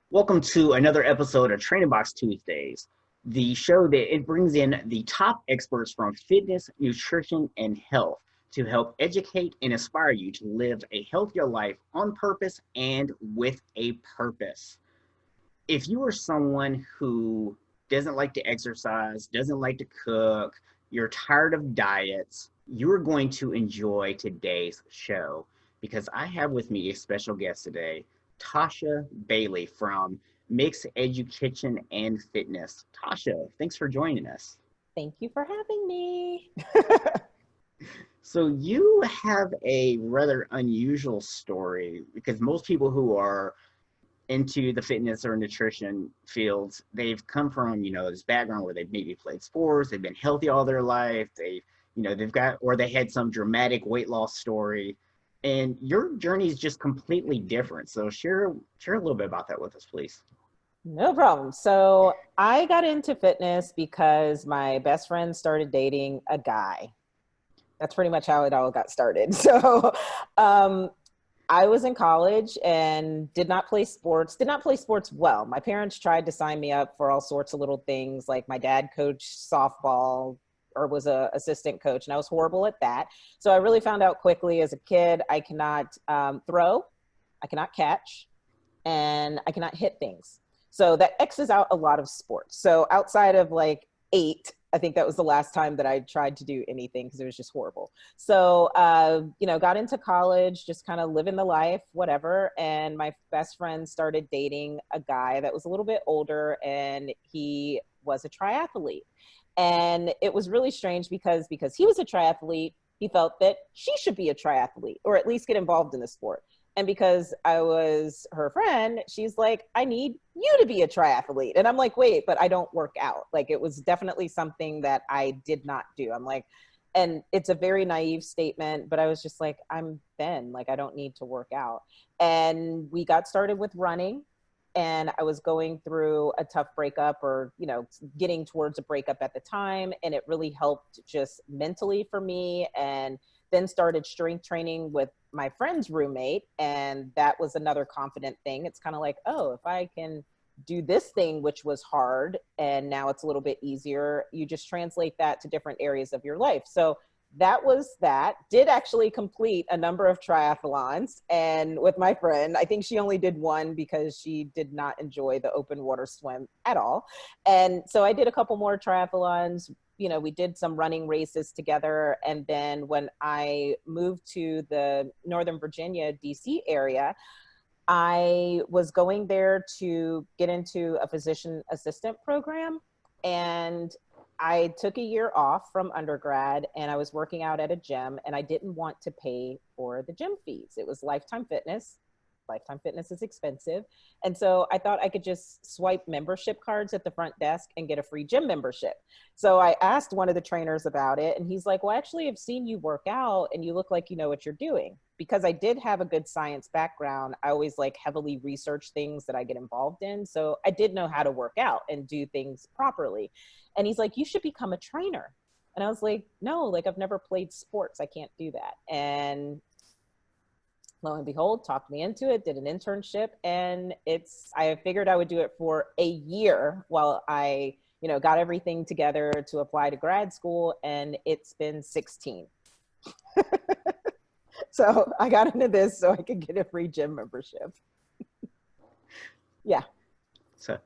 Welcome to another episode of Training Box Tuesdays, the show that it brings in the top experts from fitness, nutrition, and health to help educate and inspire you to live a healthier life on purpose and with a purpose. If you are someone who doesn't like to exercise, doesn't like to cook, you're tired of diets, you're going to enjoy today's show because I have with me a special guest today, Tosha Bailey from Mixed Education and Fitness. Tosha, thanks for joining us. Thank you for having me. So you have a rather unusual story because most people who are into the fitness or nutrition fields, they've come from, this background where they've maybe played sports, they've been healthy all their life, they've got, or they had some dramatic weight loss story. And your journey is just completely different. So share a little bit about that with us, please. No problem. So I got into fitness because my best friend started dating a guy. That's pretty much how it all got started. So I was in college and did not play sports well. My parents tried to sign me up for all sorts of little things. Like my dad coached softball or was a assistant coach, and I was horrible at that. So I really found out quickly as a kid, I cannot throw, I cannot catch, and I cannot hit things. So that X's out a lot of sports. So outside of like 8, I think that was the last time that I tried to do anything because it was just horrible. So, got into college, just kind of living the life, whatever. And my best friend started dating a guy that was a little bit older, and he was a triathlete. And it was really strange because he was a triathlete, he felt that she should be a triathlete or at least get involved in the sport. And because I was her friend, she's like, I need you to be a triathlete. And I'm like, wait, but I don't work out. Like, it was definitely something that I did not do. I'm like, and it's a very naive statement, but I was just like, I'm thin, like I don't need to work out. And we got started with running, and I was going through a tough breakup or, getting towards a breakup at the time. And it really helped just mentally for me. And then started strength training with my friend's roommate. And that was another confident thing. It's kind of like, oh, if I can do this thing, which was hard, and now it's a little bit easier, you just translate that to different areas of your life. So that was that. Did actually complete a number of triathlons, and with my friend, I think she only did one because she did not enjoy the open water swim at all. And so I did a couple more triathlons. We did some running races together. And then when I moved to the Northern Virginia, DC area, I was going there to get into a physician assistant program. And I took a year off from undergrad, and I was working out at a gym, and I didn't want to pay for the gym fees. It was Lifetime Fitness. Lifetime Fitness is expensive. And so I thought I could just swipe membership cards at the front desk and get a free gym membership. So I asked one of the trainers about it, and he's like, well, actually, I've seen you work out and you look like you know what you're doing. Because I did have a good science background, I always like heavily research things that I get involved in. So I did know how to work out and do things properly. And he's like, you should become a trainer. And I was like, no, like I've never played sports. I can't do that. And lo and behold, talked me into it, did an internship, and I figured I would do it for a year while I, got everything together to apply to grad school, and it's been 16. So I got into this so I could get a free gym membership. Yeah.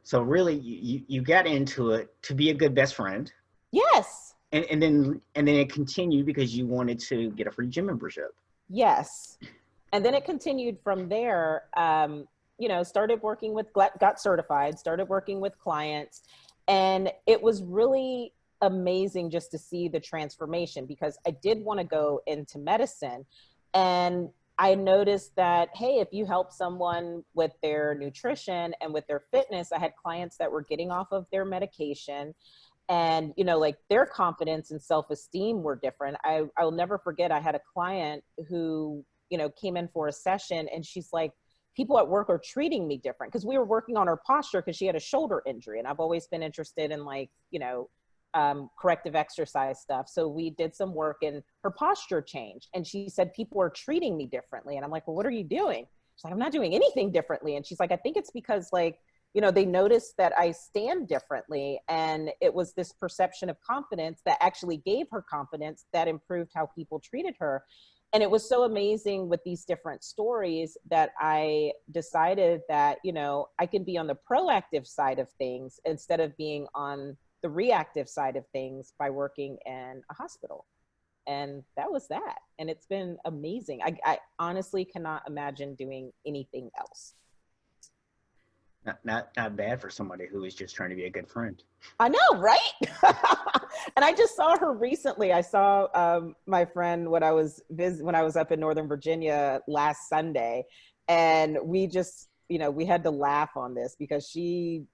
So really you got into it to be a good best friend. Yes. And then it continued because you wanted to get a free gym membership. Yes. And then it continued from there. Started working with, got certified, started working with clients. And it was really amazing just to see the transformation, because I did want to go into medicine. And I noticed that, hey, if you help someone with their nutrition and with their fitness, I had clients that were getting off of their medication, and, like their confidence and self-esteem were different. I'll never forget, I had a client who, came in for a session, and she's like, people at work are treating me different, because we were working on her posture because she had a shoulder injury. And I've always been interested in corrective exercise stuff. So we did some work, and her posture changed. And she said, people are treating me differently. And I'm like, well, what are you doing? She's like, I'm not doing anything differently. And she's like, I think it's because they noticed that I stand differently. And it was this perception of confidence that actually gave her confidence that improved how people treated her. And it was so amazing with these different stories that I decided that, I can be on the proactive side of things instead of being on the reactive side of things by working in a hospital. And that was that. And it's been amazing. I honestly cannot imagine doing anything else. Not bad for somebody who is just trying to be a good friend. I know, right? And I just saw her recently. I saw my friend when I was up in Northern Virginia last Sunday, and we just, we had to laugh on this because she,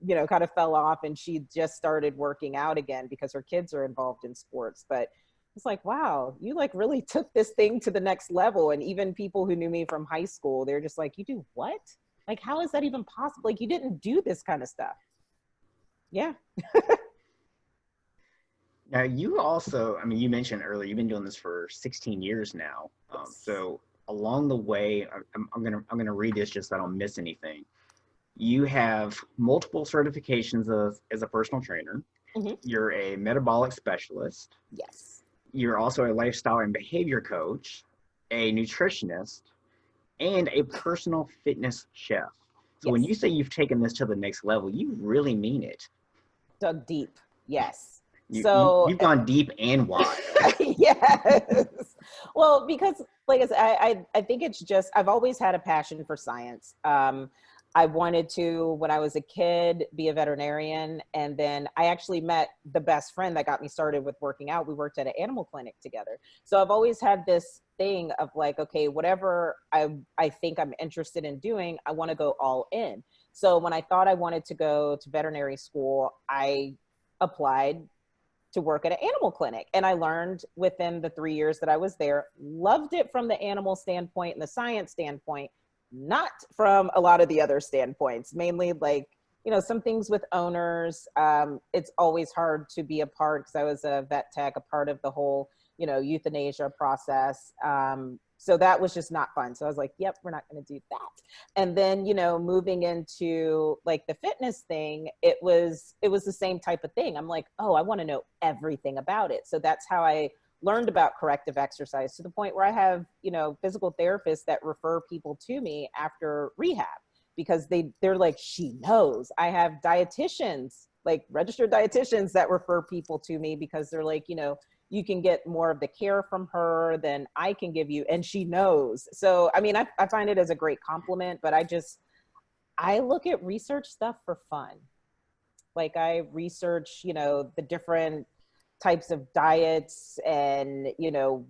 kind of fell off, and she just started working out again because her kids are involved in sports. But it's like, wow, you like really took this thing to the next level. And even people who knew me from high school, they're just like, you do what? Like, how is that even possible? Like, you didn't do this kind of stuff. Yeah. Now, you also, I mean, you mentioned earlier, you've been doing this for 16 years now. So along the way, I'm gonna read this just so I don't miss anything. You have multiple certifications as a personal trainer. Mm-hmm. You're a metabolic specialist. Yes. You're also a lifestyle and behavior coach, a nutritionist, and a personal fitness chef. So Yes. when you say you've taken this to the next level, you really mean it. Dug deep. Yes. You've gone deep and wide. Yes. Well, because like I said, I think it's just, I've always had a passion for science. I wanted to, when I was a kid, be a veterinarian. And then I actually met the best friend that got me started with working out. We worked at an animal clinic together. So I've always had this thing of like, okay, whatever I think I'm interested in doing, I want to go all in. So when I thought I wanted to go to veterinary school, I applied to work at an animal clinic. And I learned within the 3 years that I was there, loved it from the animal standpoint and the science standpoint, not from a lot of the other standpoints, mainly like, some things with owners. It's always hard to be a part, because I was a vet tech, a part of the whole, euthanasia process. So that was just not fun. So I was like, yep, we're not going to do that. And then, moving into like the fitness thing, it was the same type of thing. I'm like, oh, I want to know everything about it. So that's how I learned about corrective exercise, to the point where I have, physical therapists that refer people to me after rehab, because they're like, she knows. I have dietitians, like registered dietitians, that refer people to me because they're like, you can get more of the care from her than I can give you, and she knows. So, I mean, I find it as a great compliment, but I look at research stuff for fun. Like, I research, the different types of diets and,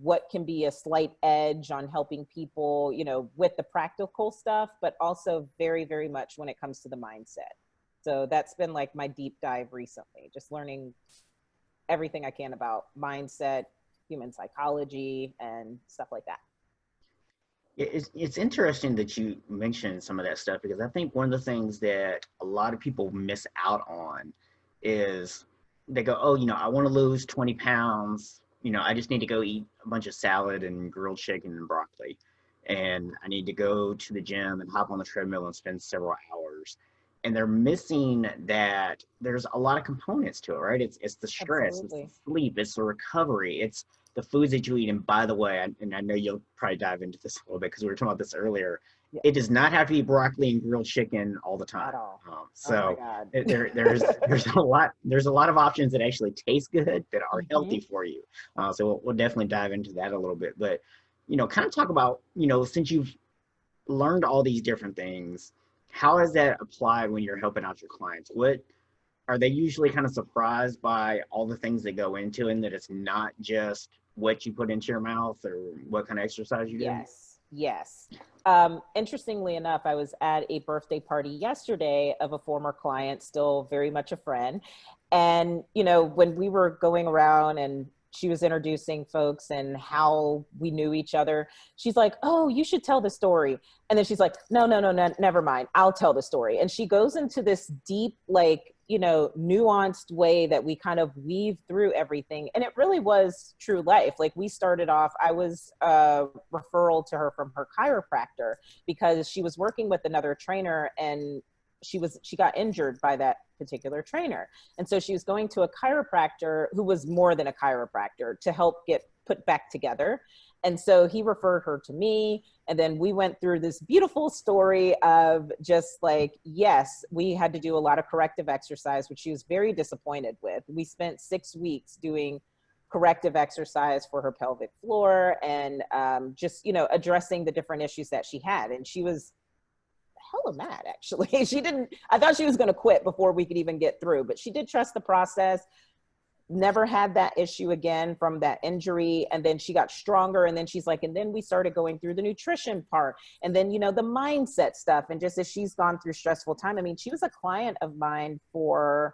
what can be a slight edge on helping people, with the practical stuff, but also very, very much when it comes to the mindset. So that's been like my deep dive recently, just learning everything I can about mindset, human psychology, and stuff like that. It's interesting that you mentioned some of that stuff, because I think one of the things that a lot of people miss out on is they go, oh, I want to lose 20 pounds. I just need to go eat a bunch of salad and grilled chicken and broccoli. And I need to go to the gym and hop on the treadmill and spend several hours. And they're missing that there's a lot of components to it, right? It's the stress, Absolutely. It's the sleep, it's the recovery, it's the foods that you eat. And by the way, and I know you'll probably dive into this a little bit because we were talking about this earlier. Yeah. It does not have to be broccoli and grilled chicken all the time. At all. So oh my God. there's a lot of options that actually taste good, that are healthy for you. So we'll definitely dive into that a little bit. But kind of talk about, since you've learned all these different things, how has that applied when you're helping out your clients? What are they usually kind of surprised by, all the things that go into, and that it's not just what you put into your mouth or what kind of exercise you do? Yes. Interestingly enough, I was at a birthday party yesterday of a former client, still very much a friend. And, when we were going around and she was introducing folks and how we knew each other, she's like, oh, you should tell the story. And then she's like, no, never mind. I'll tell the story. And she goes into this deep, like, nuanced way that we kind of weave through everything. And it really was true life. Like, we started off, I was a referral to her from her chiropractor, because she was working with another trainer, and she got injured by that particular trainer. And so she was going to a chiropractor who was more than a chiropractor to help get put back together. And so he referred her to me. And then we went through this beautiful story of just like, yes, we had to do a lot of corrective exercise, which she was very disappointed with. We spent 6 weeks doing corrective exercise for her pelvic floor and just, you know, addressing the different issues that she had. And she was hella mad, actually. I thought she was going to quit before we could even get through, but she did trust the process. Never had that issue again from that injury. And then she got stronger. And then she's like, and then we started going through the nutrition part and then, you know, the mindset stuff. And just as she's gone through stressful time, I mean, she was a client of mine for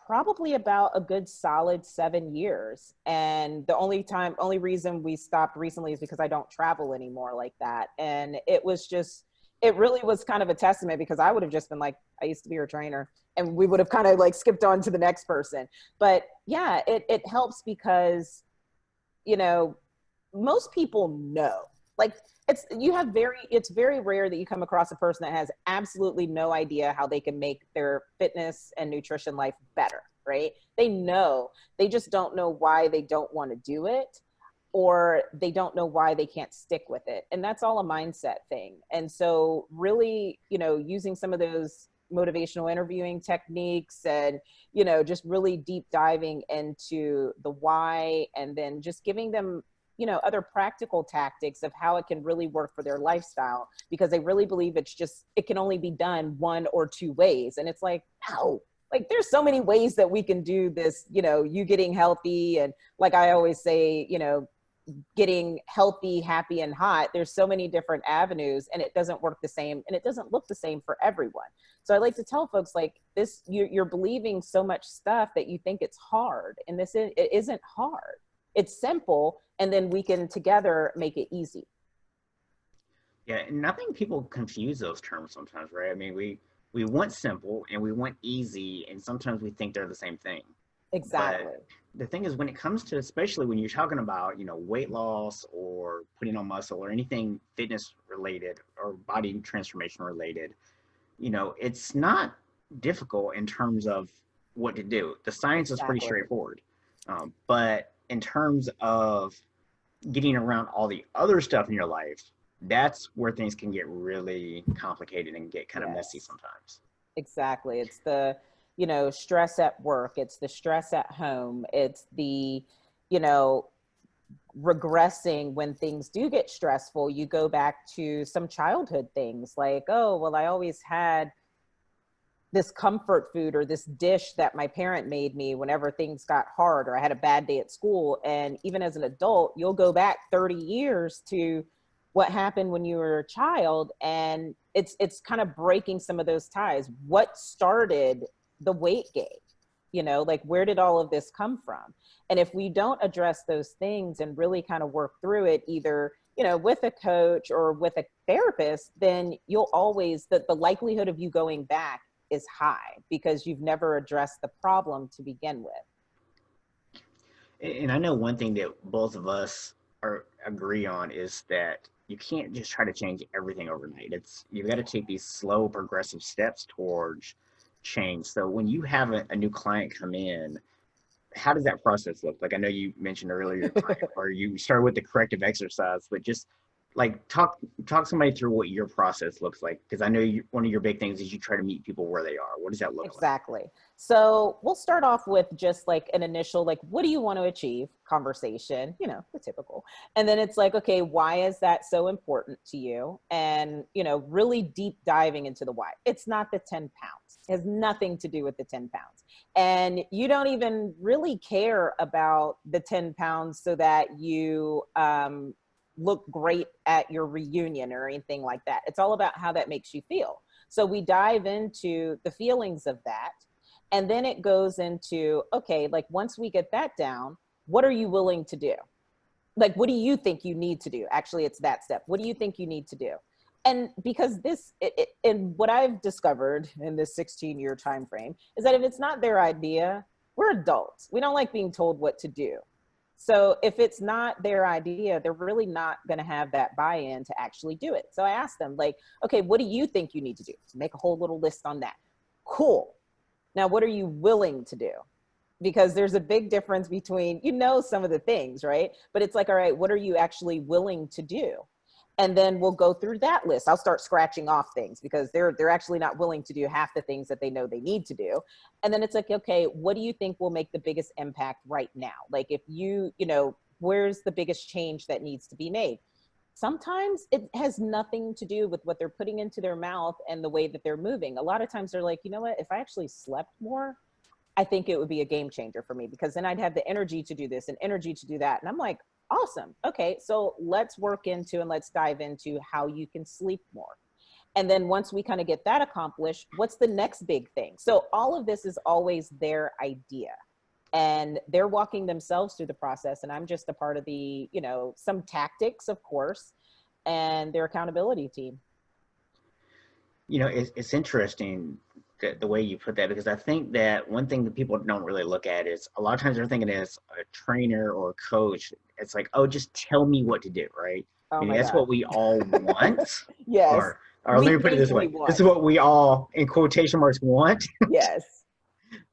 probably about a good solid 7 years. And the only reason we stopped recently is because I don't travel anymore like that. And it really was kind of a testament, because I would have just been like, I used to be her trainer, and we would have kind of like skipped on to the next person. But yeah, it helps because, you know, most people know, like it's very rare that you come across a person that has absolutely no idea how they can make their fitness and nutrition life better, right? They know, they just don't know why they don't want to do it, or they don't know why they can't stick with it. And that's all a mindset thing. And so really, you know, using some of those motivational interviewing techniques and, you know, just really deep diving into the why, and then just giving them, you know, other practical tactics of how it can really work for their lifestyle, because they really believe it can only be done one or two ways. And it's like, no, like there's so many ways that we can do this, you know, you getting healthy. And like I always say, you know, getting healthy, happy, and hot, there's so many different avenues, and it doesn't work the same, and it doesn't look the same for everyone. So I like to tell folks, like, this, you're believing so much stuff that you think it's hard, and it isn't hard. It's simple, and then we can together make it easy. Yeah, and I think people confuse those terms sometimes, right? I mean, we want simple and we want easy, and sometimes we think they're the same thing. Exactly. But the thing is, when it comes to, especially when you're talking about, you know, weight loss or putting on muscle or anything fitness related or body transformation related, you know, it's not difficult in terms of what to do. The science is pretty straightforward. But in terms of getting around all the other stuff in your life, that's where things can get really complicated and get kind of messy sometimes. Exactly. It's the, you know, stress at work. It's the stress at home. It's the, you know, regressing when things do get stressful. You go back to some childhood things like, oh, well, I always had this comfort food or this dish that my parent made me whenever things got hard or I had a bad day at school. And even as an adult, you'll go back 30 years to what happened when you were a child. And it's kind of breaking some of those ties. What started the weight gain? You know, like, where did all of this come from? And if we don't address those things and really kind of work through it, either, you know, with a coach or with a therapist, then you'll always, the likelihood of you going back is high because you've never addressed the problem to begin with. And I know one thing that both of us agree on is that you can't just try to change everything overnight. You've got to take these slow, progressive steps towards change. So when you have a new client come in, how does that process look? Like, I know you mentioned earlier your client, or you started with the corrective exercise, but just like talk somebody through what your process looks like, because I know one of your big things is you try to meet people where they are. What does that look like? Exactly. So we'll start off with just like an initial, like, what do you want to achieve conversation, you know, the typical. And then it's like, okay, why is that so important to you? And, you know, really deep diving into the why. It's not the 10 pounds. It has nothing to do with the 10 pounds. And you don't even really care about the 10 pounds so that you look great at your reunion or anything like that. It's all about how that makes you feel. So we dive into the feelings of that. And then it goes into, okay, like, once we get that down, what are you willing to do? Like, what do you think you need to do? Actually, it's that step. What do you think you need to do? And because and what I've discovered in this 16-year time frame is that if it's not their idea, we're adults. We don't like being told what to do. So if it's not their idea, they're really not going to have that buy-in to actually do it. So I asked them, like, okay, what do you think you need to do? So make a whole little list on that. Cool. Now, what are you willing to do? Because there's a big difference between, some of the things, right? But it's like, all right, what are you actually willing to do? And then we'll go through that list. I'll start scratching off things because they're actually not willing to do half the things that they know they need to do. And then it's like, okay, what do you think will make the biggest impact right now? Like if where's the biggest change that needs to be made? Sometimes it has nothing to do with what they're putting into their mouth and the way that they're moving. A lot of times they're like, you know what, if I actually slept more, I think it would be a game changer for me, because then I'd have the energy to do this and energy to do that. And I'm like, awesome. Okay, so let's work into and let's dive into how you can sleep more. And then once we kind of get that accomplished, what's the next big thing? So all of this is always their idea. And they're walking themselves through the process. And I'm just a part of the, some tactics, of course, and their accountability team. It's interesting the way you put that, because I think that one thing that people don't really look at is a lot of times they're thinking as a trainer or a coach, it's like, oh, just tell me what to do, right? Oh my That's God. what we all want. Yes. Or let me put it this way. This is what we all, in quotation marks, want. Yes.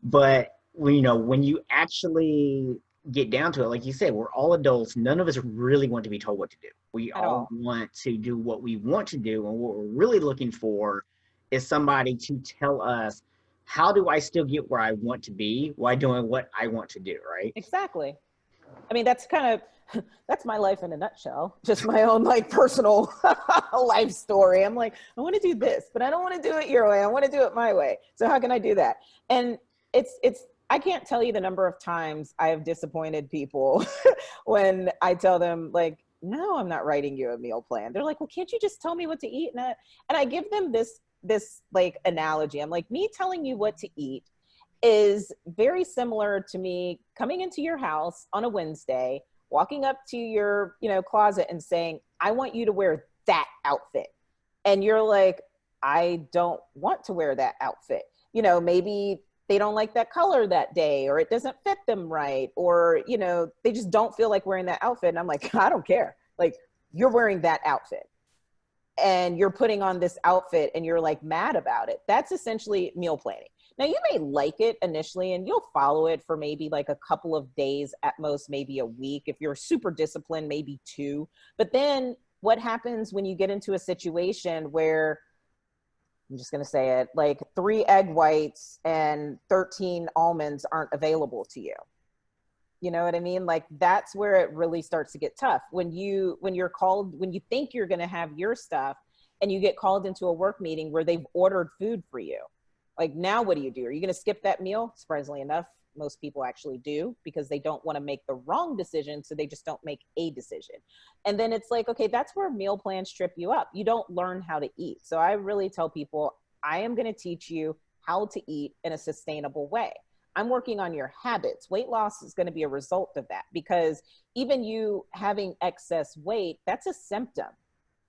But when you actually get down to it, like you said, we're all adults. None of us really want to be told what to do. We all want to do what we want to do. And what we're really looking for is somebody to tell us, how do I still get where I want to be while doing what I want to do, right? Exactly. I mean, that's my life in a nutshell. Just my own personal life story. I'm like, I want to do this, but I don't want to do it your way. I want to do it my way. So how can I do that? And I can't tell you the number of times I have disappointed people when I tell them no, I'm not writing you a meal plan. They're like, well, can't you just tell me what to eat? And I give them this analogy. I'm like, me telling you what to eat is very similar to me coming into your house on a Wednesday, walking up to your, closet and saying, I want you to wear that outfit. And you're like, I don't want to wear that outfit. Maybe they don't like that color that day, or it doesn't fit them right, or, they just don't feel like wearing that outfit. And I'm like, I don't care. You're wearing that outfit and you're putting on this outfit and you're mad about it. That's essentially meal planning. Now you may like it initially and you'll follow it for maybe a couple of days, at most maybe a week. If you're super disciplined, maybe 2. But then what happens when you get into a situation where, I'm just going to say it, 3 egg whites and 13 almonds aren't available to you? You know what I mean? That's where it really starts to get tough. When you're called, when you think you're going to have your stuff and you get called into a work meeting where they've ordered food for you. Now what do? Are you going to skip that meal? Surprisingly enough, most people actually do, because they don't want to make the wrong decision. So they just don't make a decision. And then it's okay, that's where meal plans trip you up. You don't learn how to eat. So I really tell people, I am going to teach you how to eat in a sustainable way. I'm working on your habits. Weight loss is going to be a result of that, because even you having excess weight, that's a symptom.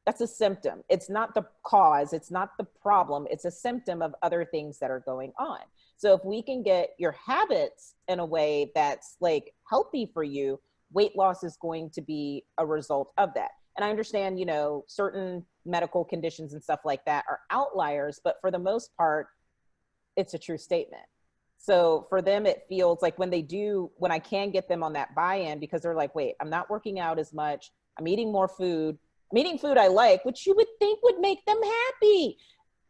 That's a symptom. It's not the cause. It's not the problem. It's a symptom of other things that are going on. So if we can get your habits in a way that's healthy for you, weight loss is going to be a result of that. And I understand, certain medical conditions and stuff like that are outliers, but for the most part, it's a true statement. So for them, it feels when I can get them on that buy-in, because they're like, wait, I'm not working out as much. I'm eating more food. I'm eating food I like, which you would think would make them happy.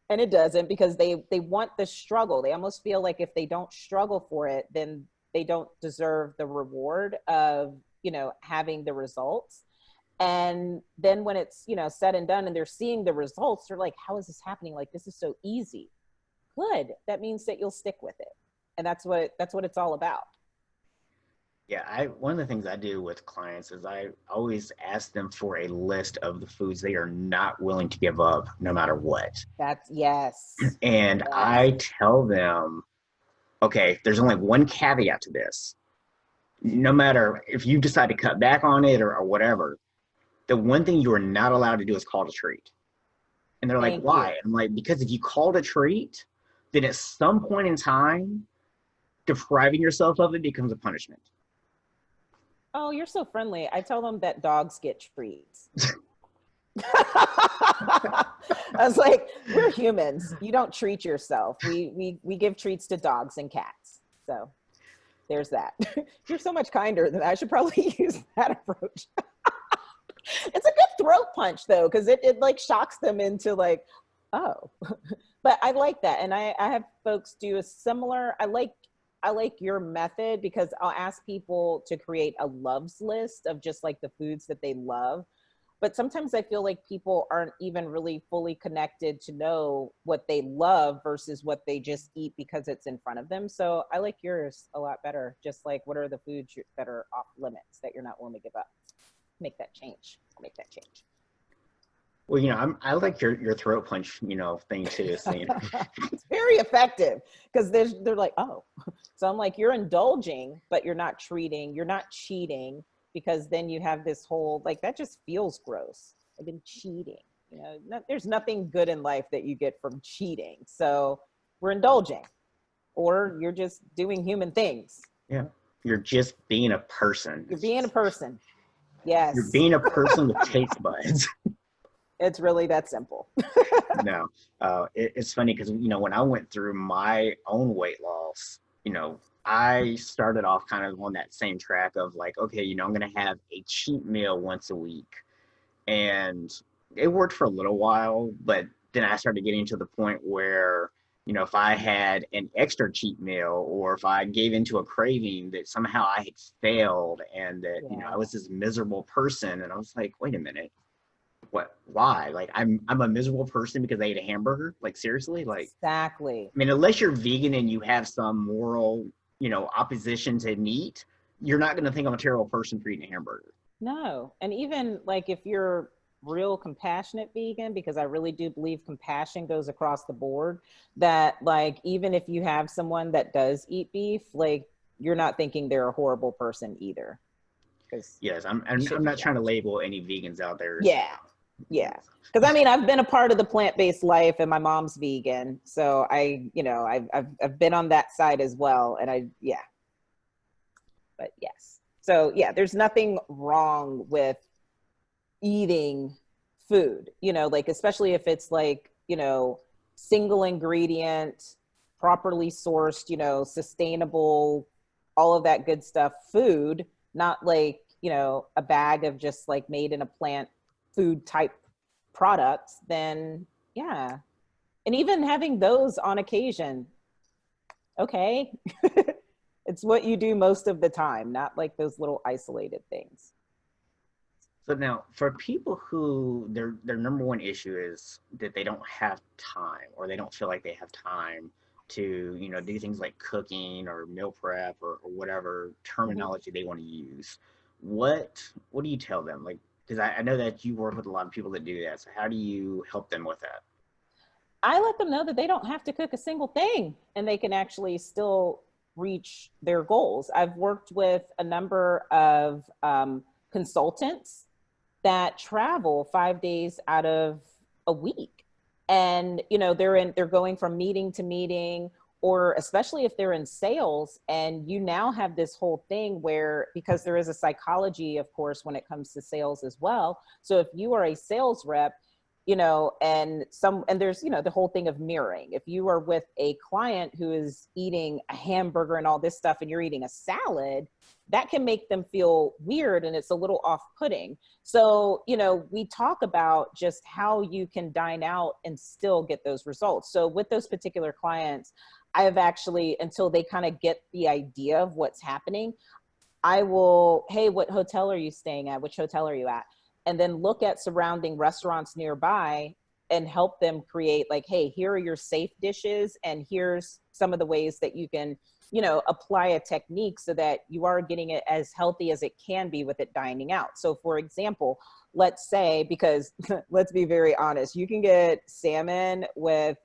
And it doesn't, because they want the struggle. They almost feel like if they don't struggle for it, then they don't deserve the reward of, having the results. And then when it's, said and done and they're seeing the results, they're like, how is this happening? This is so easy. Good. That means that you'll stick with it. And that's what it's all about. Yeah, one of the things I do with clients is I always ask them for a list of the foods they are not willing to give up no matter what. Yes. And Yes. I tell them, okay, there's only one caveat to this. No matter if you decide to cut back on it or whatever, the one thing you are not allowed to do is call it a treat. And they're like, why? And I'm like, because if you call it a treat, then at some point in time, depriving yourself of it becomes a punishment. Oh, you're so friendly. I tell them that dogs get treats. I was like, we're humans. You don't treat yourself. We give treats to dogs and cats. So there's that. You're so much kinder than I should probably use that approach. It's a good throat punch though, because it like shocks them into like, oh. But I like that. And I have folks do a similar, I like your method because I'll ask people to create a loves list of just like the foods that they love. But sometimes I feel like people aren't even really fully connected to know what they love versus what they just eat because it's in front of them. So I like yours a lot better. Just like, what are the foods that are off limits that you're not willing to give up? Make that change. Make that change. Well, I like your throat punch, thing too. So, It's very effective because they're like, oh. So I'm like, you're indulging, but you're not treating, you're not cheating, because then you have this whole, like, that just feels gross. I've been cheating. There's nothing good in life that you get from cheating. So we're indulging, or you're just doing human things. Yeah. You're just being a person. You're being a person. Yes. You're being a person with taste buds. It's really that simple. No, it's funny because, when I went through my own weight loss, I started off kind of on that same track of like, okay, I'm going to have a cheat meal once a week. And it worked for a little while, but then I started getting to the point where, if I had an extra cheat meal or if I gave into a craving, that somehow I had failed and that, I was this miserable person. And I was like, wait a minute. What, why? Like, I'm a miserable person because I ate a hamburger? Like, seriously? Like, exactly. I mean, unless you're vegan and you have some moral, opposition to meat, you're not going to think I'm a terrible person for eating a hamburger. No. And even like if you're real compassionate vegan, because I really do believe compassion goes across the board, that like, even if you have someone that does eat beef, like, you're not thinking they're a horrible person either. Yes, I'm not trying to label any vegans out there. Yeah. Yeah. Because I mean, I've been a part of the plant-based life and my mom's vegan. So I've been on that side as well. And but yes. So yeah, there's nothing wrong with eating food, like, especially if it's like, single ingredient, properly sourced, sustainable, all of that good stuff, food, not like, a bag of just like made in a plant food type products, then yeah. And even having those on occasion, okay. It's what you do most of the time, not like those little isolated things. So now, for people who their number one issue is that they don't have time, or they don't feel like they have time to, do things like cooking or meal prep or whatever terminology they want to use, what do you tell them? Like, because I know that you work with a lot of people that do that. So how do you help them with that? I let them know that they don't have to cook a single thing and they can actually still reach their goals. I've worked with a number of consultants that travel 5 days out of a week. And, they're going from meeting to meeting, or especially if they're in sales, and you now have this whole thing where, because there is a psychology, of course, when it comes to sales as well. So if you are a sales rep, and there's, the whole thing of mirroring. If you are with a client who is eating a hamburger and all this stuff, and you're eating a salad, that can make them feel weird and it's a little off-putting. So, we talk about just how you can dine out and still get those results. So with those particular clients, I have actually, until they kind of get the idea of what's happening, I will, hey, what hotel are you staying at? Which hotel are you at? And then look at surrounding restaurants nearby and help them create like, hey, here are your safe dishes. And here's some of the ways that you can, apply a technique so that you are getting it as healthy as it can be with it dining out. So for example, let's say, because let's be very honest, you can get salmon with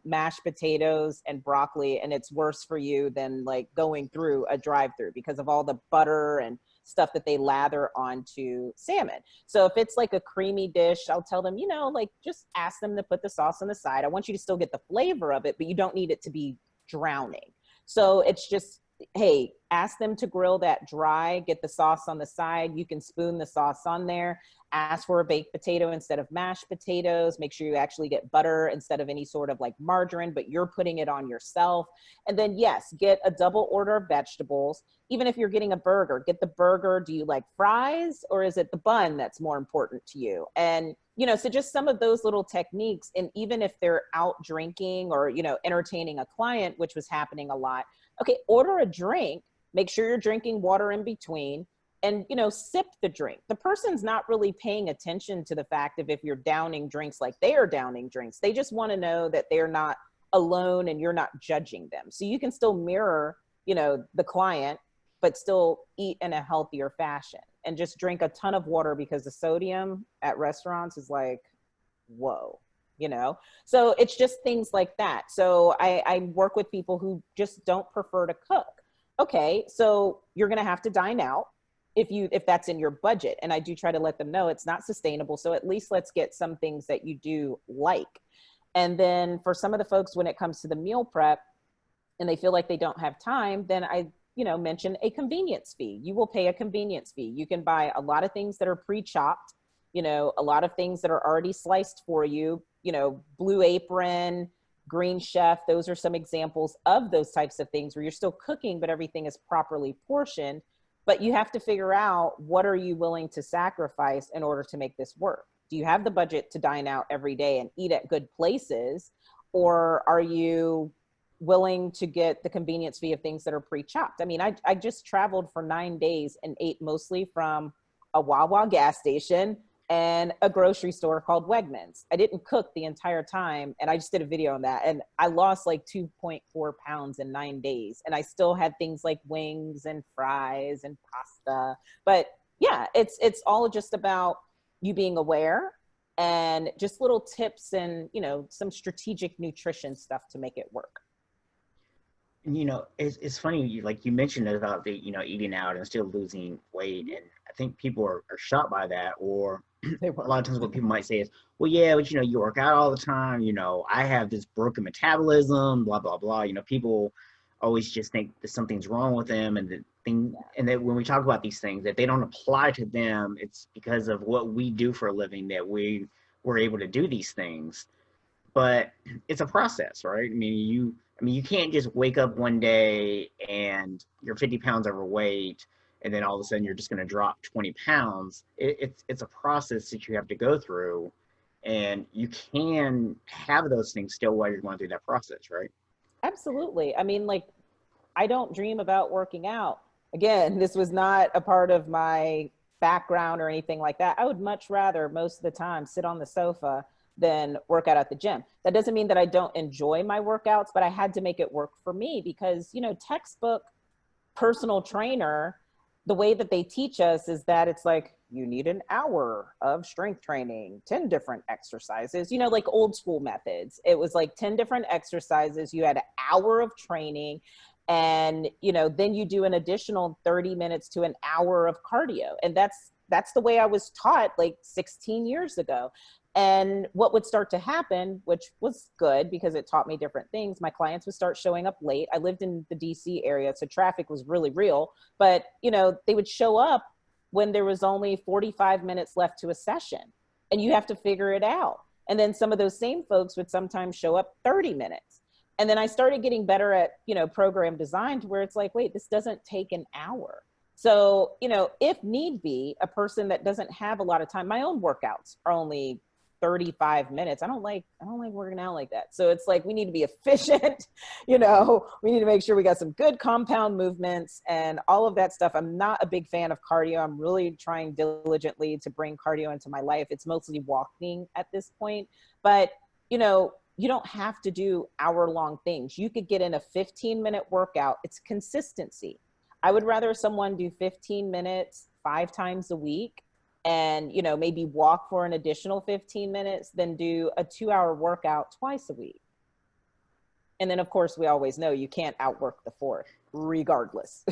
mashed potatoes and broccoli, and it's worse for you than like going through a drive-through because of all the butter and stuff that they lather onto salmon. So if it's like a creamy dish, I'll tell them, like, just ask them to put the sauce on the side. I want you to still get the flavor of it, but you don't need it to be drowning. So it's just hey, ask them to grill that dry, get the sauce on the side. You can spoon the sauce on there. Ask for a baked potato instead of mashed potatoes. Make sure you actually get butter instead of any sort of like margarine, but you're putting it on yourself. And then yes, get a double order of vegetables. Even if you're getting a burger, get the burger. Do you like fries, or is it the bun that's more important to you? And, you know, so just some of those little techniques. And even if they're out drinking or, you know, entertaining a client, which was happening a lot, okay, order a drink, make sure you're drinking water in between, and, you know, sip the drink. The person's not really paying attention to the fact of if you're downing drinks like they are downing drinks. They just want to know that they're not alone and you're not judging them. So you can still mirror, you know, the client, but still eat in a healthier fashion and just drink a ton of water, because the sodium at restaurants is like, whoa. You know, so it's just things like that. So I work with people who just don't prefer to cook. Okay, so you're going to have to dine out if that's in your budget. And I do try to let them know it's not sustainable. So at least let's get some things that you do like. And then for some of the folks, when it comes to the meal prep and they feel like they don't have time, then I, you know, mention a convenience fee. You will pay a convenience fee. You can buy a lot of things that are pre-chopped, you know, a lot of things that are already sliced for you, you know, Blue Apron, Green Chef. Those are some examples of those types of things where you're still cooking, but everything is properly portioned. But you have to figure out, what are you willing to sacrifice in order to make this work? Do you have the budget to dine out every day and eat at good places? Or are you willing to get the convenience fee of things that are pre-chopped? I mean, I just traveled for 9 days and ate mostly from a Wawa gas station and a grocery store called Wegmans. I didn't cook the entire time, and I just did a video on that. And I lost like 2.4 pounds in 9 days. And I still had things like wings and fries and pasta. But yeah, it's all just about you being aware and just little tips and, you know, some strategic nutrition stuff to make it work. You know, it's funny, you mentioned about the, you know, eating out and still losing weight. And I think people are shocked by that. Or They a were. lot of times what people might say is, well, yeah, but, you know, you work out all the time. You know, I have this broken metabolism, blah, blah, blah. You know, people always just think that something's wrong with them. And and that when we talk about these things, that they don't apply to them, it's because of what we do for a living that we're able to do these things. But it's a process, right? I mean, you can't just wake up one day and you're 50 pounds overweight, and then all of a sudden you're just going to drop 20 pounds. It's a process that you have to go through, and you can have those things still while you're going through that process, right? Absolutely. I mean, like, I don't dream about working out. Again, this was not a part of my background or anything like that. I would much rather most of the time sit on the sofa than work out at the gym. That doesn't mean that I don't enjoy my workouts, but I had to make it work for me because, you know, textbook personal trainer, the way that they teach us is that it's like, you need an hour of strength training, 10 different exercises, you know, like old school methods. It was like 10 different exercises. You had an hour of training, and, you know, then you do an additional 30 minutes to an hour of cardio. And that's the way I was taught like 16 years ago. And what would start to happen, which was good because it taught me different things, my clients would start showing up late. I lived in the DC area, so traffic was really real. But, you know, they would show up when there was only 45 minutes left to a session, and you have to figure it out. And then some of those same folks would sometimes show up 30 minutes. And then I started getting better at, you know, program design to where it's like, wait, this doesn't take an hour. So, you know, if need be, a person that doesn't have a lot of time, my own workouts are only 35 minutes. I don't like working out like that. So it's like, we need to be efficient, you know, we need to make sure we got some good compound movements and all of that stuff. I'm not a big fan of cardio. I'm really trying diligently to bring cardio into my life. It's mostly walking at this point, but, you know, you don't have to do hour-long things. You could get in a 15-minute workout. It's consistency. I would rather someone do 15 minutes 5 times a week and, you know, maybe walk for an additional 15 minutes than do a 2-hour workout twice a week. And then, of course, we always know you can't outwork the fourth, regardless.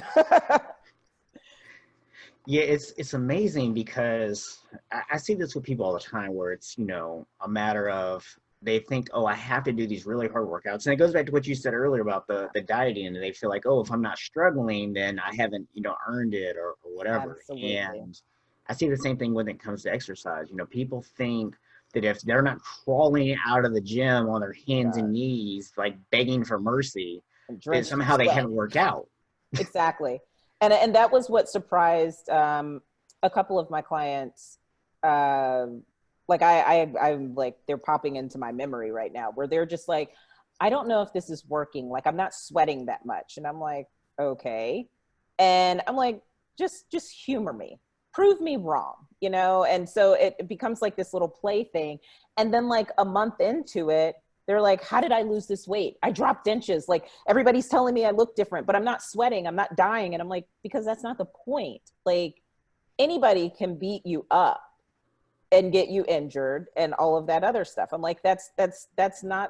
Yeah, it's amazing because I see this with people all the time where it's, you know, a matter of they think, oh, I have to do these really hard workouts. And it goes back to what you said earlier about the dieting. And they feel like, oh, if I'm not struggling, then I haven't, earned it or whatever. Absolutely. And I see the same thing when it comes to exercise. People think that if they're not crawling out of the gym on their hands and God. knees, like begging for mercy, And that drenched in somehow they sweat. haven't worked out. Exactly. And that was what surprised a couple of my clients. Like I'm like, they're popping into my memory right now where they're just like, I don't know if this is working. Like, I'm not sweating that much. And I'm like, okay. And I'm like, just humor me, prove me wrong, And so it becomes like this little play thing. And then like a month into it, they're like, how did I lose this weight? I dropped inches. Like, everybody's telling me I look different, but I'm not sweating. I'm not dying. And I'm like, because that's not the point. Like, anybody can beat you up and get you injured and all of that other stuff. I'm like, that's not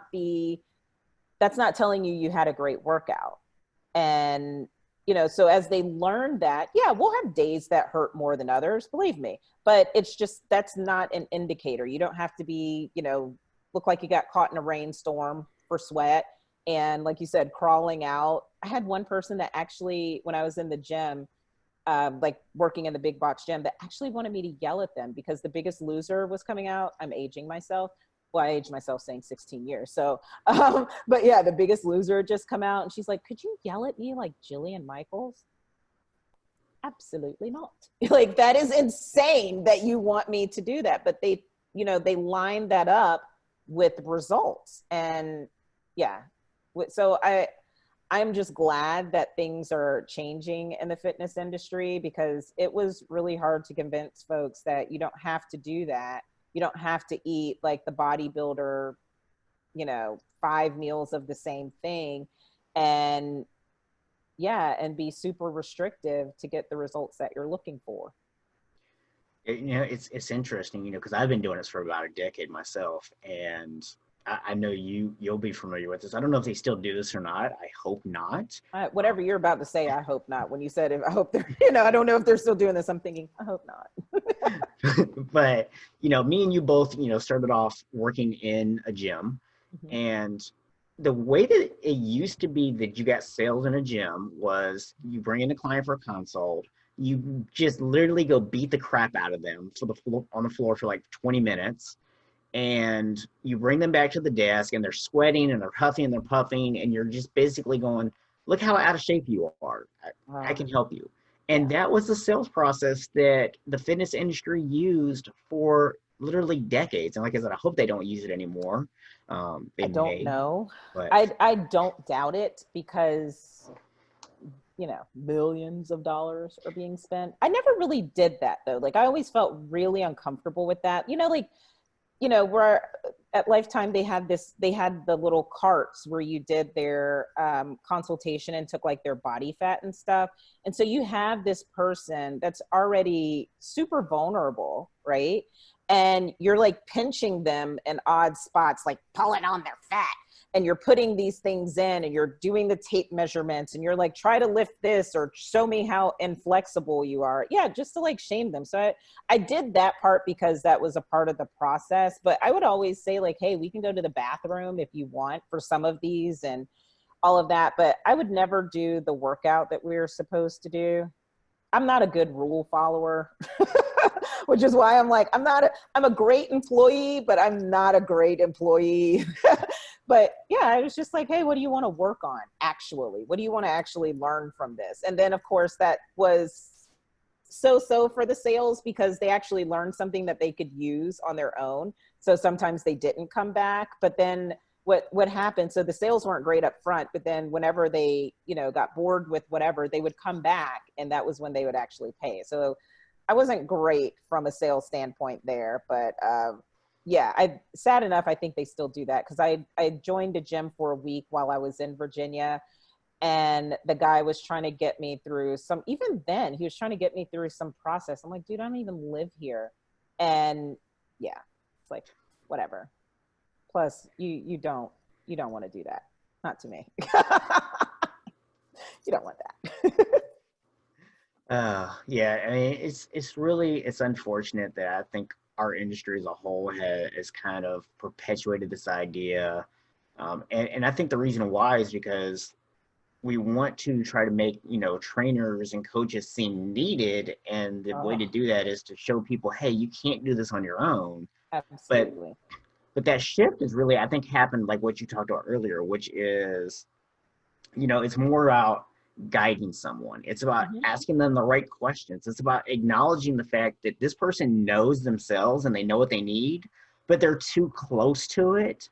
telling you had a great workout. And, so as they learn that, yeah, we'll have days that hurt more than others, believe me, but it's just, that's not an indicator. You don't have to be, look like you got caught in a rainstorm for sweat. And like you said, crawling out. I had one person that actually, when I was in the gym, like working in the big box gym, that actually wanted me to yell at them because The Biggest Loser was coming out. I'm aging myself. Well, I aged myself saying 16 years. So, but yeah, The Biggest Loser had just come out, and she's like, could you yell at me like Jillian Michaels? Absolutely not. Like, that is insane that you want me to do that. But they line that up with results. And yeah, so I'm just glad that things are changing in the fitness industry, because it was really hard to convince folks that you don't have to do that. You don't have to eat like the bodybuilder, 5 meals of the same thing, and be super restrictive to get the results that you're looking for. It's interesting, because I've been doing this for about a decade myself, and I know you'll be familiar with this. I don't know if they still do this or not. I hope not. Whatever you're about to say, I hope not. When you said, I hope they're, I don't know if they're still doing this. I'm thinking, I hope not. But, me and you both, started off working in a gym. Mm-hmm. And the way that it used to be that you got sales in a gym was you bring in a client for a consult. You just literally go beat the crap out of them on the floor for like 20 minutes. And you bring them back to the desk, and they're sweating and they're huffing and they're puffing, and you're just basically going, look how out of shape you are. I can help you. And that was the sales process that the fitness industry used for literally decades. And like I said, I hope they don't use it anymore. I don't know. But I don't doubt it, because millions of dollars are being spent. I never really did that though. Like, I always felt really uncomfortable with that. Where at Lifetime, they had the little carts where you did their consultation and took like their body fat and stuff. And so you have this person that's already super vulnerable, right? And you're like pinching them in odd spots, like pulling on their fat. And you're putting these things in, and you're doing the tape measurements, and you're like, try to lift this, or show me how inflexible you are. Yeah, just to like shame them. So I did that part because that was a part of the process. But I would always say like, hey, we can go to the bathroom if you want for some of these and all of that. But I would never do the workout that we were supposed to do. I'm not a good rule follower, which is why I'm like, I'm a great employee, but I'm not a great employee. But yeah, I was just like, hey, what do you want to work on actually? What do you want to actually learn from this? And then of course that was so for the sales, because they actually learned something that they could use on their own. So sometimes they didn't come back, but then what happened, so the sales weren't great up front, but then whenever they, got bored with whatever, they would come back, and that was when they would actually pay. So I wasn't great from a sales standpoint there, but yeah, sad enough, I think they still do that, because I joined a gym for a week while I was in Virginia, and the guy was trying to get me through even then, he was trying to get me through some process. I'm like, dude, I don't even live here. And yeah, it's like, whatever. Plus, you don't want to do that. Not to me. You don't want that. yeah, I mean, it's unfortunate that I think our industry as a whole has kind of perpetuated this idea. And I think the reason why is because we want to try to make, trainers and coaches seem needed. And the way to Oh, do that is to show people, hey, you can't do this on your own. But absolutely. but that shift is really, I think, happened like what you talked about earlier, which is, it's more about guiding someone. It's about Hmm. asking them the right questions. It's about acknowledging the fact that this person knows themselves and they know what they need, but they're too close to it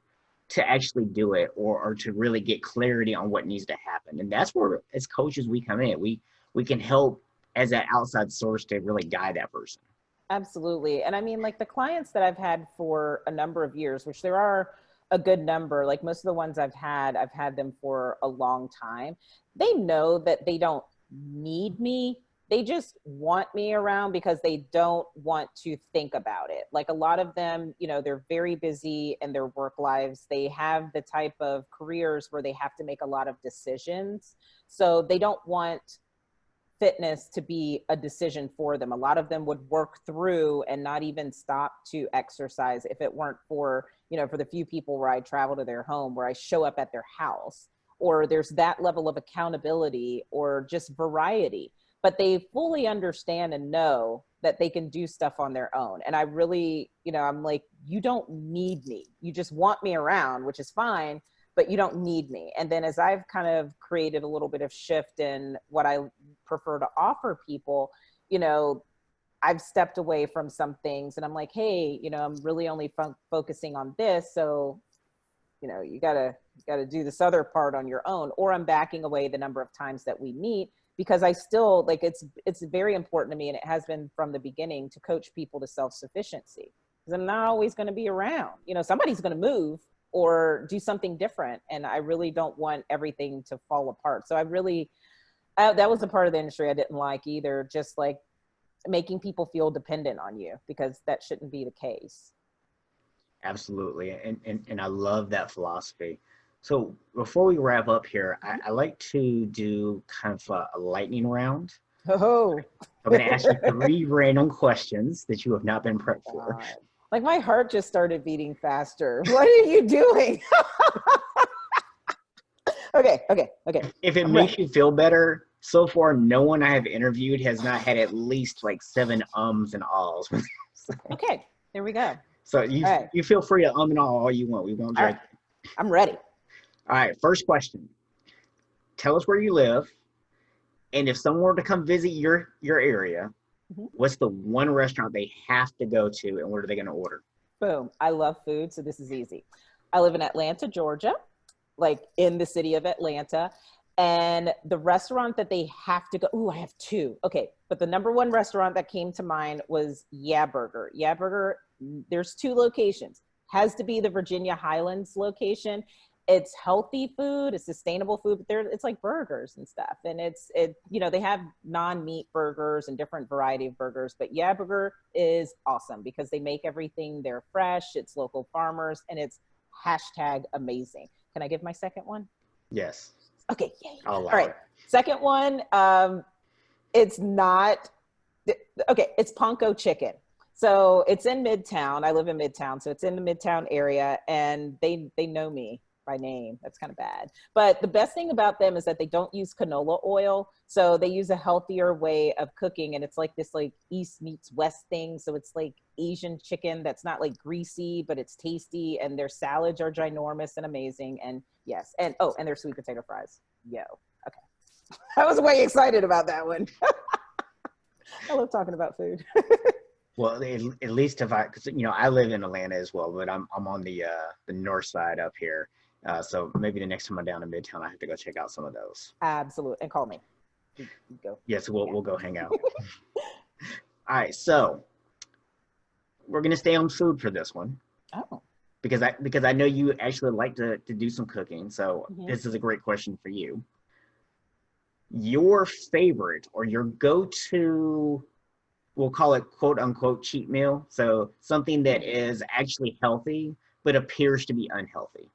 to actually do it, or to really get clarity on what needs to happen. And that's where, as coaches, we come in. We can help as that outside source to really guide that person. Absolutely. And I mean, like the clients that I've had for a number of years, which there are a good number, like most of the ones I've had them for a long time. They know that they don't need me. They just want me around because they don't want to think about it. Like a lot of them, they're very busy in their work lives. They have the type of careers where they have to make a lot of decisions. So they don't want fitness to be a decision for them. A lot of them would work through and not even stop to exercise if it weren't for, for the few people where I travel to their home, where I show up at their house, or there's that level of accountability or just variety. But they fully understand and know that they can do stuff on their own. And I really, I'm like, you don't need me. You just want me around, which is fine, but you don't need me. And then as I've kind of created a little bit of shift in what I prefer to offer people, I've stepped away from some things and I'm like, hey, I'm really only focusing on this. So, you gotta do this other part on your own, or I'm backing away the number of times that we meet, because I still like, it's very important to me. And it has been from the beginning to coach people to self-sufficiency, because I'm not always going to be around, somebody's going to move or do something different. And I really don't want everything to fall apart. So that was the part of the industry I didn't like either. Just like making people feel dependent on you, because that shouldn't be the case. Absolutely. And I love that philosophy. So before we wrap up here, I like to do kind of a lightning round. Oh, I'm going to ask you three random questions that you have not been prepped for. God. Like my heart just started beating faster. What are you doing? Okay. If it I'm makes ready. you feel better, so far, no one I have interviewed has not had at least like 7 ums and ahs. Okay, there we go. So you All right. you feel free to and all you want. We won't All judge. right. I'm ready. All right, first question. Tell us where you live, and if someone were to come visit your area, Mhm. what's the one restaurant they have to go to, and what are they going to order? Boom. I love food, so this is easy. I live in Atlanta, Georgia, like in the city of Atlanta. And the restaurant that they have to go, ooh, I have two. Okay. But the number one restaurant that came to mind was Yeah Burger. Yeah Burger, there's two locations. Has to be the Virginia Highlands location. It's healthy food, it's sustainable food, but it's like burgers and stuff. And they have non-meat burgers and different variety of burgers, but Yeah Burger is awesome because they make everything, they're fresh, it's local farmers, and it's hashtag amazing. Can I give my second one? Yes, Okay, yay. I'll All allow right. it. Second one, it's not okay, it's Panko chicken. So it's in Midtown. I live in Midtown, so it's in the Midtown area, and they know me by name. That's kind of bad. But the best thing about them is that they don't use canola oil, so they use a healthier way of cooking, and it's like this like East meets West thing. So it's like Asian chicken that's not like greasy, but it's tasty, and their salads are ginormous and amazing. And yes, and oh, and their sweet potato fries. Yo, okay. I was way excited about that one. I love talking about food. Well, at least if because I live in Atlanta as well, but I'm on the north side up here. So maybe the next time I'm down in Midtown, I have to go check out some of those. Absolutely. And call me. You go. Yes, we'll Yeah. we'll go hang out. All right, so we're gonna stay on food for this one Oh. because I know you actually like to do some cooking. So Mhm. this is a great question for you. Your favorite or your go-to, we'll call it quote unquote cheat meal. So something that is actually healthy but appears to be unhealthy.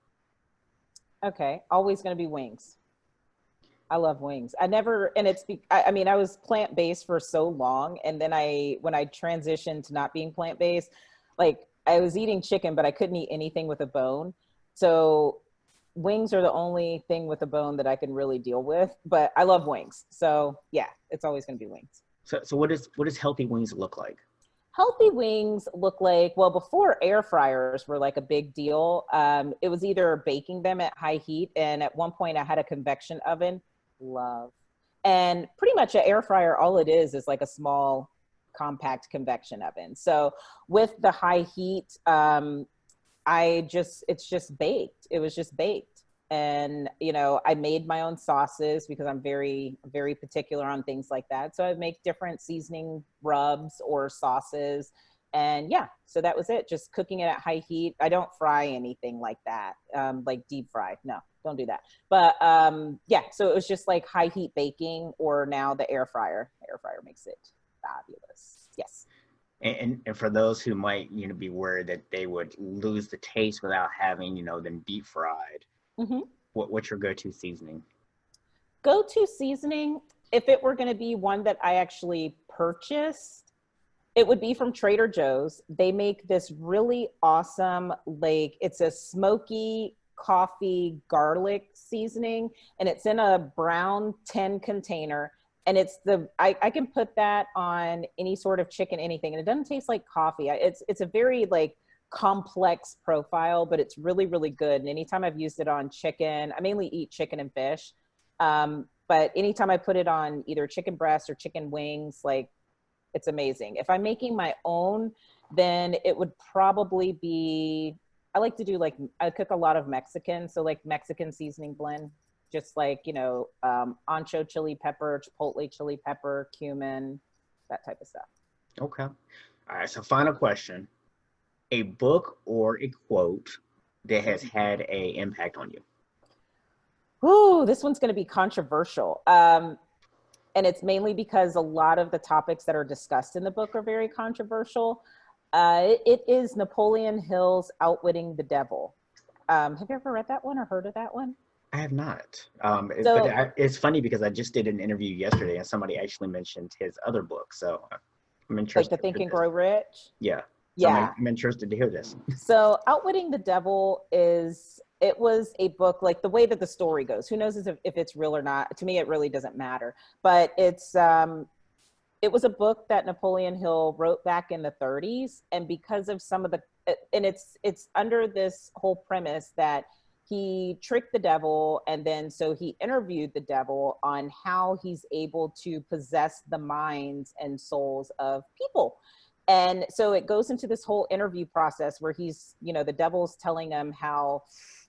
Okay. Always going to be wings. I love wings. I never, and I was plant based for so long. And then when I transitioned to not being plant based, like I was eating chicken, but I couldn't eat anything with a bone. So wings are the only thing with a bone that I can really deal with, but I love wings. So yeah, it's always going to be wings. So what does healthy wings look like? Healthy wings look like, well, before air fryers were like a big deal, it was either baking them at high heat. And at one point I had a convection oven, love. And pretty much an air fryer, all it is like a small compact convection oven. So with the high heat, it's just baked. It was just baked. And, you know, I made my own sauces because I'm very, very particular on things like that. So I make different seasoning rubs or sauces. And yeah, so that was it. Just cooking it at high heat. I don't fry anything like that, like deep fry. No, don't do that. But yeah, so it was just like high heat baking, or now the air fryer. Air fryer makes it fabulous. Yes. And for those who might, be worried that they would lose the taste without having, them deep fried, Mm-hmm. what's your go-to seasoning? Go-to seasoning, if it were going to be one that I actually purchased, it would be from Trader Joe's. They make this really awesome, like it's a smoky coffee garlic seasoning, and it's in a brown tin container. And it's I can put that on any sort of chicken, anything. And it doesn't taste like coffee. It's a very like complex profile, but it's really, really good. And anytime I've used it on chicken, I mainly eat chicken and fish. But anytime I put it on either chicken breast or chicken wings, like it's amazing. If I'm making my own, then it would probably be, I like to do like, I cook a lot of Mexican. So like Mexican seasoning blend, just like, ancho chili pepper, chipotle chili pepper, cumin, that type of stuff. Okay. All right. So final question. A book or a quote that has had a impact on you? Ooh, this one's going to be controversial. And it's mainly because a lot of the topics that are discussed in the book are very controversial. It is Napoleon Hill's Outwitting the Devil. Have you ever read that one or heard of that one? I have not. So, It's funny because I just did an interview yesterday and somebody actually mentioned his other book. So I'm like interested the to Think hear and this. Grow Rich? Yeah. So Yeah. I'm interested to hear this. So Outwitting the Devil it was a book, like the way that the story goes, who knows if it's real or not. To me, it really doesn't matter, but it was a book that Napoleon Hill wrote back in the 30s. And because of some of and it's under this whole premise that he tricked the devil. And then, so he interviewed the devil on how he's able to possess the minds and souls of people. And so it goes into this whole interview process where he's, the devil's telling him how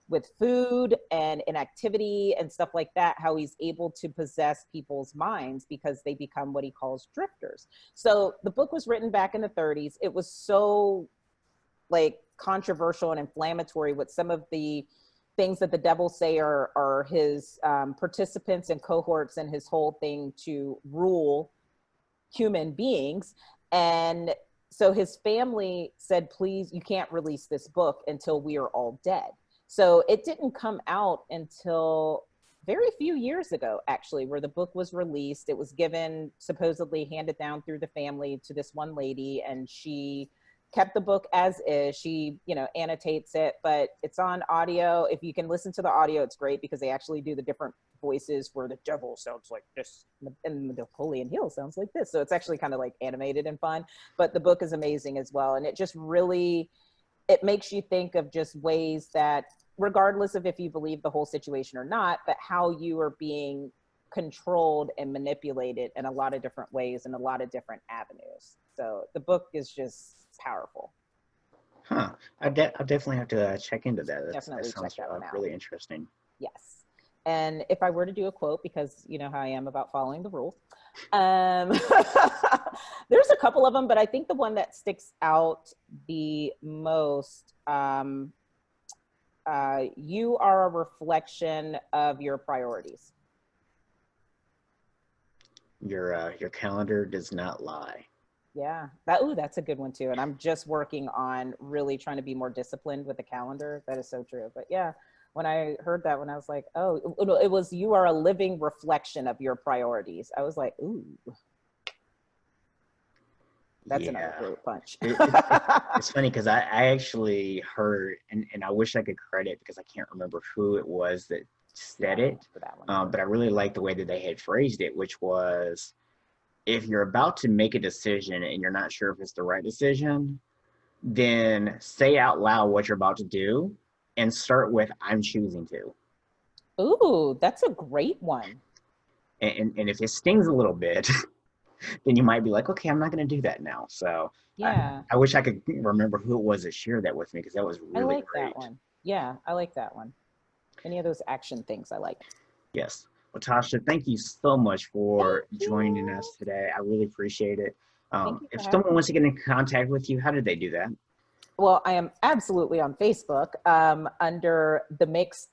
with food and inactivity and stuff like that, how he's able to possess people's minds because they become what he calls drifters. So the book was written back in the 30s. It was so like controversial and inflammatory with some of the things that the devil say are his participants and cohorts and his whole thing to rule human beings. And so his family said, please, you can't release this book until we are all dead. So it didn't come out until very few years ago, actually, where the book was released. It was given, supposedly handed down through the family to this one lady, and she kept the book as is. She, annotates it, but it's on audio. If you can listen to the audio, it's great because they actually do the different voices where the devil sounds like this and Napoleon Hill sounds like this. So it's actually kind of like animated and fun, but the book is amazing as well. And it just really, it makes you think of just ways that, regardless of if you believe the whole situation or not, but how you are being controlled and manipulated in a lot of different ways and a lot of different avenues. So the book is just powerful. Huh. I definitely have to check into that. Definitely That sounds check that one out. really interesting. Yes. And if I were to do a quote, because you know how I am about following the rules, there's a couple of them, but I think the one that sticks out the most, you are a reflection of your priorities. Your calendar does not lie. Yeah, that's a good one too. And I'm just working on really trying to be more disciplined with the calendar. That is so true. But yeah, when I heard that one, I was like, oh, it was, you are a living reflection of your priorities. I was like, ooh. That's another Yeah. fruit punch. It's funny because I actually heard, and I wish I could credit because I can't remember who it was that said it, For that one. but I really liked the way that they had phrased it, which was, if you're about to make a decision and you're not sure if it's the right decision, then say out loud what you're about to do and start with, I'm choosing to. Ooh, that's a great one. And if it stings a little bit, then you might be like, okay, I'm not going to do that now. So Yeah, I wish I could remember who it was that shared that with me because that was I really like great. that one. Yeah, I like that one. Any of those action things I like. Yes. Well, Tasha, thank you so much for Thank joining you. us today. I really appreciate it. Thank you for If having someone me. wants to get in contact with you, how did they do that? Well, I am absolutely on Facebook under the Mix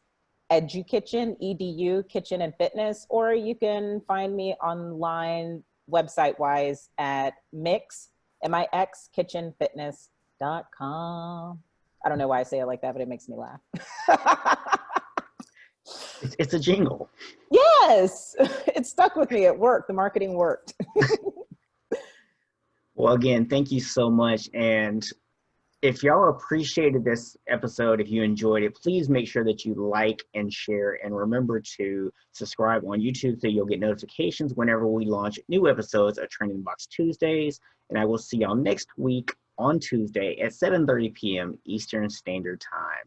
Edu Kitchen, EDU Kitchen and Fitness, or you can find me online website wise at Mix kitchenfitness.com. I don't know why I say it like that, but it makes me laugh. It's a jingle. Yes, it stuck with me. It worked. The marketing worked. Well, again, thank you so much. And if y'all appreciated this episode, if you enjoyed it, please make sure that you like and share. And remember to subscribe on YouTube so you'll get notifications whenever we launch new episodes of Training Box Tuesdays. And I will see y'all next week on Tuesday at 7:30 p.m. Eastern Standard Time.